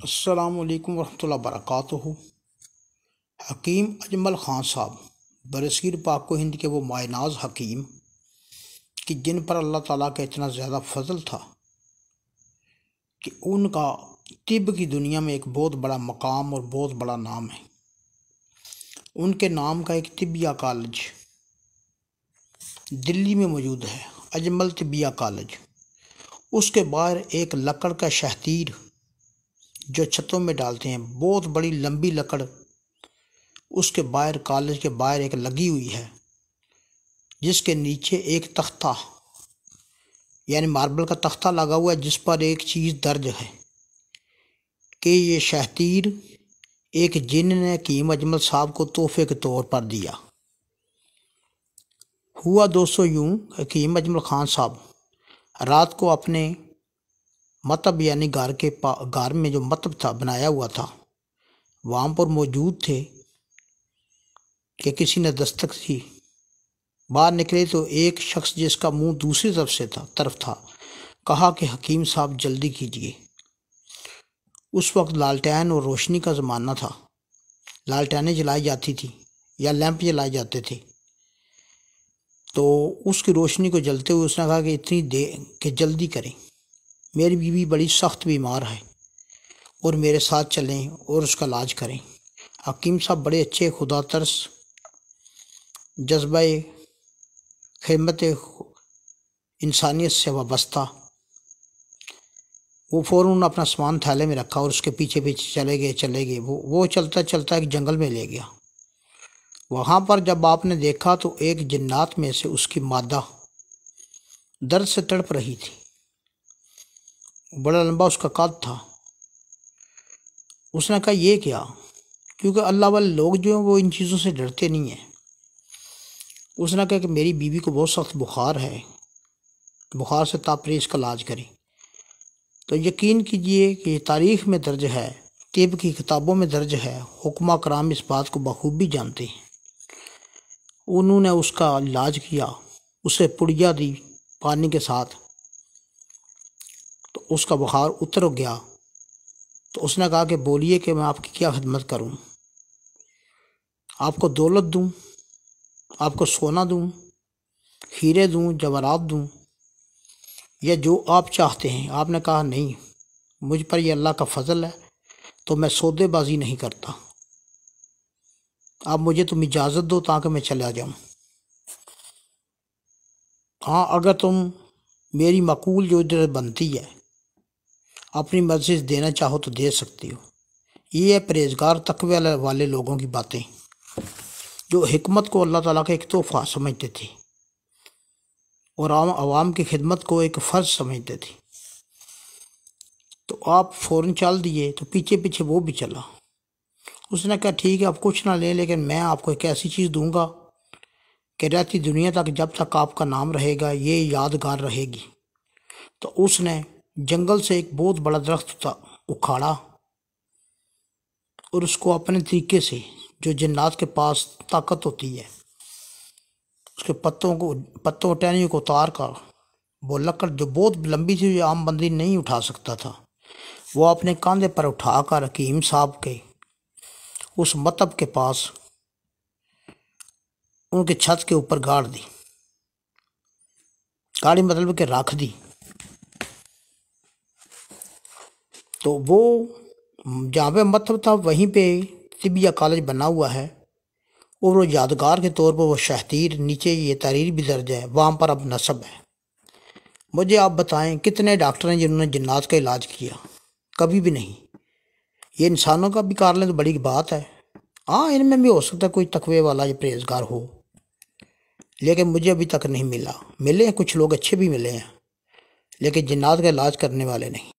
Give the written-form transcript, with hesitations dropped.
السلام علیکم ورحمۃ اللہ وبرکاتہ۔ حکیم اجمل خان صاحب برصغیر پاک و ہند کے وہ مائع ناز حکیم کہ جن پر اللہ تعالیٰ کا اتنا زیادہ فضل تھا کہ ان کا طب کی دنیا میں ایک بہت بڑا مقام اور بہت بڑا نام ہے۔ ان کے نام کا ایک طبیہ کالج دلی میں موجود ہے، اجمل طبیہ کالج۔ اس کے باہر ایک لکڑ کا شہتیر جو چھتوں میں ڈالتے ہیں، بہت بڑی لمبی لکڑ، اس کے باہر کالج کے باہر ایک لگی ہوئی ہے، جس کے نیچے ایک تختہ یعنی ماربل کا تختہ لگا ہوا ہے، جس پر ایک چیز درج ہے کہ یہ شہتیر ایک جن نے حکیم اجمل صاحب کو تحفے کے طور پر دیا۔ ہوا دوستو یوں، حکیم اجمل خان صاحب رات کو اپنے مطب یعنی گھر میں جو مطب تھا بنایا ہوا تھا وہاں پر موجود تھے کہ کسی نے دستک دی۔ باہر نکلے تو ایک شخص جس کا منہ دوسری طرف تھا کہا کہ حکیم صاحب جلدی کیجیے۔ اس وقت لالٹین اور روشنی کا زمانہ تھا، لالٹینیں جلائی جاتی تھی یا لیمپ جلائے جاتے تھے، تو اس کی روشنی کو جلتے ہوئے اس نے کہا کہ اتنی دیر کہ جلدی کریں، میری بیوی بڑی سخت بیمار ہے اور میرے ساتھ چلیں اور اس کا علاج کریں۔ حکیم صاحب بڑے اچھے، خدا ترس، جذبہ خدمت انسانیت سے وابستہ، وہ فوراً اپنا سامان تھیلے میں رکھا اور اس کے پیچھے چلے گئے۔ وہ چلتا چلتا ایک جنگل میں لے گیا۔ وہاں پر جب آپ نے دیکھا تو ایک جنات میں سے اس کی مادہ درد سے تڑپ رہی تھی، بڑا لمبا اس کا قد تھا۔ اس نے کہا یہ کیا؟ کیونکہ اللہ والے لوگ جو ہیں وہ ان چیزوں سے ڈرتے نہیں ہیں۔ اس نے کہا کہ میری بیوی کو بہت سخت بخار ہے، بخار سے تاپری اس کا علاج کریں۔ تو یقین کیجئے کہ یہ تاریخ میں درج ہے، طب کی کتابوں میں درج ہے، حکماء کرام اس بات کو بخوبی جانتے ہیں۔ انہوں نے اس کا علاج کیا، اسے پڑیا دی پانی کے ساتھ، تو اس کا بخار اتر گیا۔ تو اس نے کہا کہ بولیے کہ میں آپ کی کیا خدمت کروں، آپ کو دولت دوں، آپ کو سونا دوں، ہیرے دوں، جواہرات دوں، یا جو آپ چاہتے ہیں؟ آپ نے کہا نہیں، مجھ پر یہ اللہ کا فضل ہے تو میں سودے بازی نہیں کرتا، آپ مجھے تم اجازت دو تاکہ میں چلا جاؤں۔ ہاں، اگر تم میری معقول جو اجرت بنتی ہے اپنی مرضی سے دینا چاہو تو دے سکتی ہو۔ یہ ہے پرہیزگار تقوی والے لوگوں کی باتیں، جو حکمت کو اللہ تعالیٰ کا ایک تحفہ سمجھتے تھے اور عوام کی خدمت کو ایک فرض سمجھتے تھے۔ تو آپ فوراً چل دیے تو پیچھے پیچھے وہ بھی چلا۔ اس نے کہا ٹھیک ہے، آپ کچھ نہ لیں، لیکن میں آپ کو ایک ایسی چیز دوں گا کہ رہتی دنیا تک، جب تک آپ کا نام رہے گا یہ یادگار رہے گی۔ تو اس نے جنگل سے ایک بہت بڑا درخت اکھاڑا اور اس کو اپنے طریقے سے، جو جنات کے پاس طاقت ہوتی ہے، اس کے پتوں ٹہنیوں کو اتار کر وہ لکڑ جو بہت لمبی تھی، جو عام بندی نہیں اٹھا سکتا تھا، وہ اپنے کاندھے پر اٹھا کر حکیم صاحب کے اس مطب کے پاس ان کے چھت کے اوپر گاڑ دی، گاڑی مطلب کہ رکھ دی۔ تو وہ جہاں پہ مطب تھا وہیں پہ طبیہ کالج بنا ہوا ہے، اور وہ یادگار کے طور پر وہ شہتیر، نیچے یہ تحریر بھی درج ہے، وہاں پر اب نصب ہے۔ مجھے آپ بتائیں کتنے ڈاکٹر ہیں جنہوں نے جنات کا علاج کیا؟ کبھی بھی نہیں۔ یہ انسانوں کا بھی کار لیں تو بڑی بات ہے۔ ہاں، ان میں بھی ہو سکتا ہے کوئی تقوی والا یا پرہیزگار ہو، لیکن مجھے ابھی تک نہیں ملا۔ ملے ہیں کچھ لوگ اچھے بھی ملے ہیں، لیکن جنات کا علاج کرنے والے نہیں۔